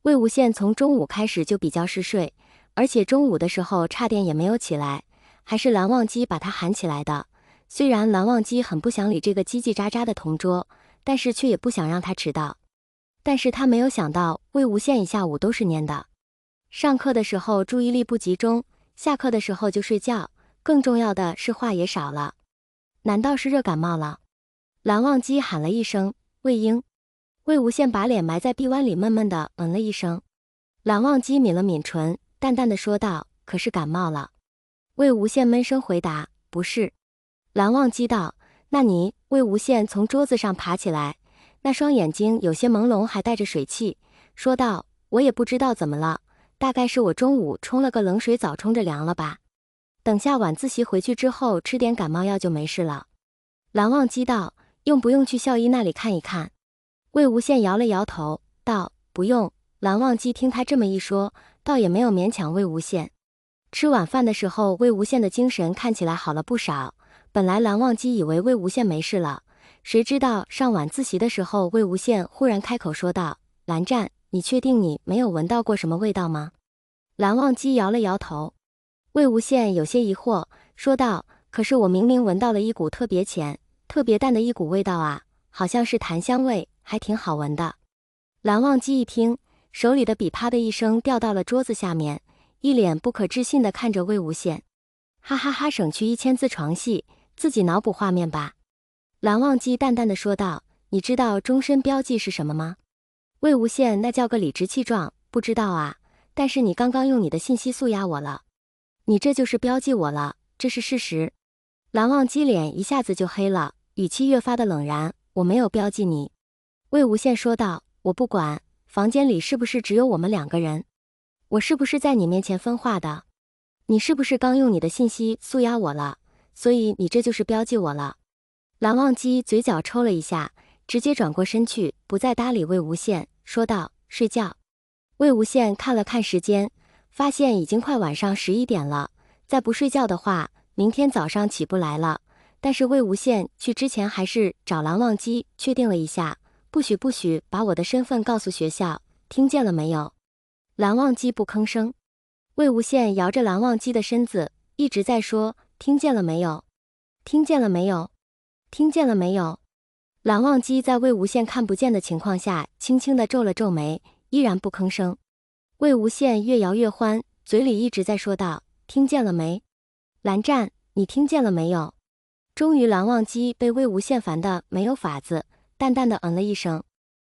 魏无羡从中午开始就比较嗜睡，而且中午的时候差点也没有起来，还是蓝忘机把他喊起来的。虽然蓝忘机很不想理这个叽叽喳喳的同桌，但是却也不想让他迟到。但是他没有想到，魏无羡一下午都是蔫的。上课的时候注意力不集中，下课的时候就睡觉，更重要的是话也少了。难道是热感冒了？蓝忘机喊了一声魏婴。魏无羡把脸埋在臂弯里，闷闷地了一声。蓝忘机抿了抿唇，淡淡的说道：“可是感冒了。”魏无羡闷声回答：“不是。”蓝忘机道：“那你……”魏无羡从桌子上爬起来，那双眼睛有些朦胧，还带着水汽，说道：“我也不知道怎么了，大概是我中午冲了个冷水澡，冲着凉了吧。等下晚自习回去之后吃点感冒药就没事了。”蓝忘机道：“用不用去校医那里看一看？”魏无羡摇了摇头，道：“不用。”蓝忘机听他这么一说，倒也没有勉强魏无羡。吃晚饭的时候，魏无羡的精神看起来好了不少。本来蓝忘机以为魏无羡没事了，谁知道上晚自习的时候，魏无羡忽然开口说道：“蓝湛，你确定你没有闻到过什么味道吗？”蓝忘机摇了摇头。魏无羡有些疑惑，说道：“可是我明明闻到了一股特别浅、特别淡的一股味道啊，好像是檀香味，还挺好闻的。”蓝忘机一听，手里的笔啪的一声掉到了桌子下面，一脸不可置信地看着魏无羡。哈哈哈，省去1000字床戏，自己脑补画面吧。蓝忘机淡淡的说道：“你知道终身标记是什么吗？”魏无羡那叫个理直气壮：“不知道啊，但是你刚刚用你的信息速压我了，你这就是标记我了，这是事实。”蓝忘机脸一下子就黑了，语气越发的冷然：“我没有标记你。”魏无羡说道：“我不管，房间里是不是只有我们2个人？我是不是在你面前分化的？你是不是刚用你的信息速压我了，所以你这就是标记我了？”蓝忘机嘴角抽了一下，直接转过身去，不再搭理魏无羡，说道：“睡觉。”魏无羡看了看时间，发现已经快晚上11点了，再不睡觉的话，明天早上起不来了。但是魏无羡去之前还是找蓝忘机确定了一下，不许把我的身份告诉学校，听见了没有？蓝忘机不吭声。魏无羡摇着蓝忘机的身子，一直在说：“听见了没有？听见了没有？听见了没有？”蓝忘机在魏无羡看不见的情况下，轻轻地皱了皱眉，依然不吭声。魏无羡越摇越欢，嘴里一直在说道：“听见了没？蓝湛，你听见了没有？”终于蓝忘机被魏无羡烦得没有法子，淡淡的了一声。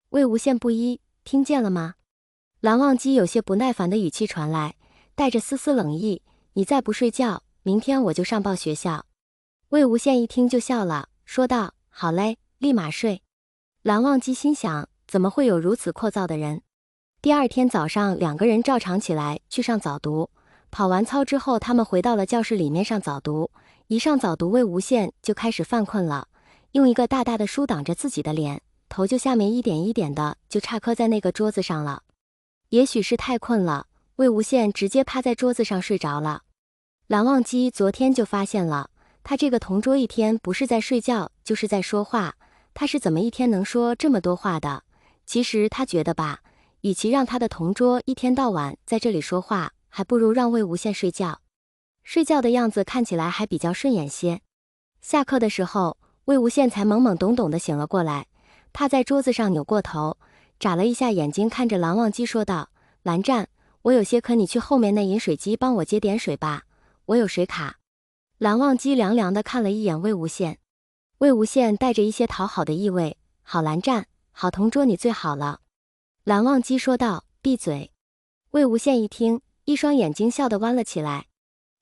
魏无羡不依：“听见了吗？”蓝忘机有些不耐烦的语气传来，带着丝丝冷意：“你再不睡觉，明天我就上报学校。”魏无羡一听就笑了，说道：“好嘞，立马睡。”蓝忘机心想，怎么会有如此聒噪的人？第二天早上，2个人照常起来去上早读。跑完操之后，他们回到了教室里面上早读。一上早读，魏无羡就开始犯困了，用一个大大的书挡着自己的脸，头就下面一点一点的就插磕在那个桌子上了。也许是太困了，魏无羡直接趴在桌子上睡着了。蓝忘机昨天就发现了，他这个同桌一天不是在睡觉就是在说话，他是怎么一天能说这么多话的？其实他觉得吧，与其让他的同桌一天到晚在这里说话，还不如让魏无羡睡觉。睡觉的样子看起来还比较顺眼些。下课的时候，魏无羡才懵懵懂懂地醒了过来，趴在桌子上扭过头，眨了一下眼睛，看着蓝忘机说道：“蓝湛，我有些渴，你去后面那饮水机帮我接点水吧，我有水卡。”蓝忘机凉凉地看了一眼魏无羡，魏无羡带着一些讨好的意味：“好蓝湛，好同桌，你最好了。”蓝忘机说道：“闭嘴。”魏无羡一听，一双眼睛笑得弯了起来。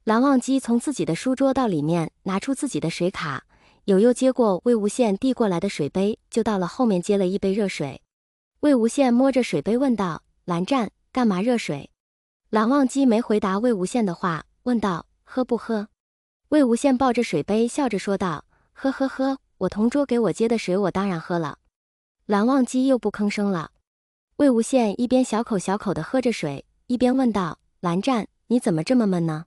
蓝忘机从自己的书桌到里面拿出自己的水卡，又接过魏无羡递过来的水杯，就到了后面接了一杯热水。魏无羡摸着水杯问道：“蓝湛，干嘛热水？”蓝忘机没回答魏无羡的话，问道：“喝不喝？”魏无羡抱着水杯笑着说道：“喝喝喝，我同桌给我接的水，我当然喝了。”蓝忘机又不吭声了。魏无羡一边小口小口地喝着水，一边问道：“蓝湛，你怎么这么闷呢？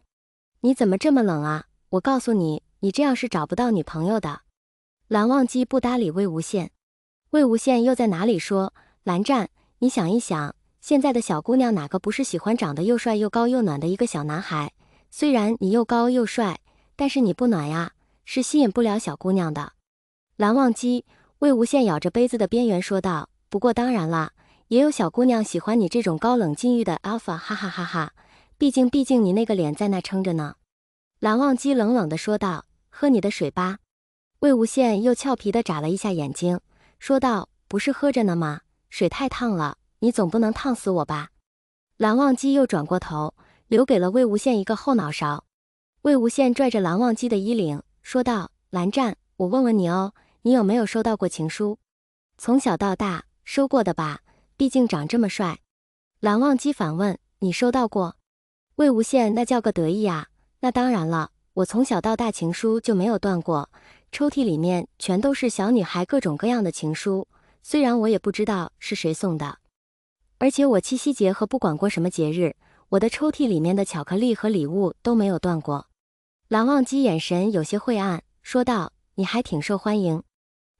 你怎么这么冷啊？我告诉你，你这样是找不到女朋友的。”蓝忘机不搭理魏无羡。魏无羡又在哪里说：“蓝湛，你想一想，现在的小姑娘哪个不是喜欢长得又帅又高又暖的一个小男孩？虽然你又高又帅，但是你不暖呀，是吸引不了小姑娘的。蓝忘机，魏无羡咬着杯子的边缘说道，不过当然啦，也有小姑娘喜欢你这种高冷禁欲的 alpha， 哈哈哈哈，毕竟你那个脸在那撑着呢。蓝忘机冷冷地说道，喝你的水吧。魏无羡又俏皮地眨了一下眼睛，说道，不是喝着呢吗？水太烫了，你总不能烫死我吧。蓝忘机又转过头，留给了魏无羡一个后脑勺。魏无羡拽着蓝忘机的衣领，说道，蓝湛，我问问你哦，你有没有收到过情书？从小到大，收过的吧，毕竟长这么帅。蓝忘机反问，你收到过？魏无羡那叫个得意啊，那当然了，我从小到大情书就没有断过，抽屉里面全都是小女孩各种各样的情书，虽然我也不知道是谁送的。而且我七夕节和不管过什么节日，我的抽屉里面的巧克力和礼物都没有断过。蓝忘机眼神有些晦暗，说道，你还挺受欢迎。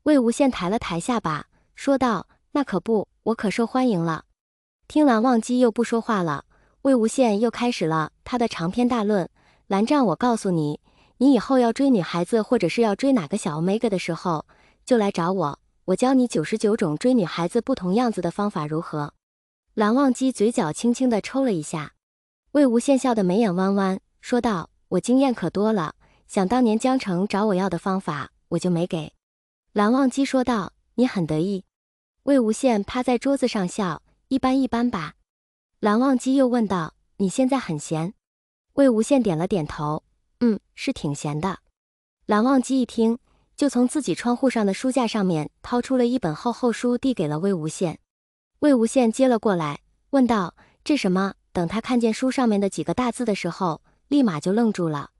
魏无羡抬了抬下巴，说道，那可不，我可受欢迎了。听蓝忘机又不说话了，魏无羡又开始了他的长篇大论。蓝湛，我告诉你，你以后要追女孩子或者是要追哪个小 omega 的时候，就来找我，我教你99种追女孩子不同样子的方法，如何？蓝忘机嘴角轻轻地抽了一下，魏无羡笑得眉眼弯弯，说道，我经验可多了，想当年江城找我要的方法，我就没给。蓝忘机说道，你很得意。魏无羡趴在桌子上笑，一般吧。蓝忘机又问道，你现在很闲？魏无羡点了点头，是挺闲的。蓝忘机一听，就从自己窗户上的书架上面掏出了一本厚厚书，递给了魏无羡。魏无羡接了过来，问道，这什么？等他看见书上面的几个大字的时候，立马就愣住了。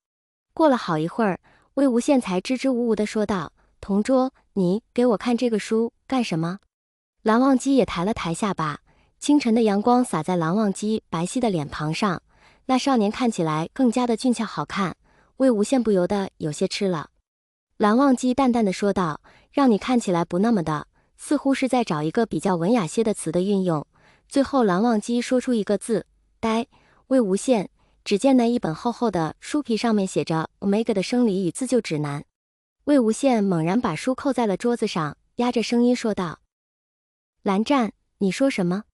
过了好一会儿，魏无羡才支支吾吾地说道，同桌，你给我看这个书干什么？蓝忘机也抬了抬下巴，清晨的阳光洒在蓝忘机白皙的脸庞上，那少年看起来更加的俊俏好看，魏无羡不由得有些吃了。蓝忘机淡淡的说道，让你看起来不那么的，似乎是在找一个比较文雅些的词的运用。最后蓝忘机说出一个字，呆。魏无羡只见那一本厚厚的书皮上面写着 Omega 的生理与自救指南。魏无羡猛然把书扣在了桌子上，压着声音说道，蓝湛，你说什么？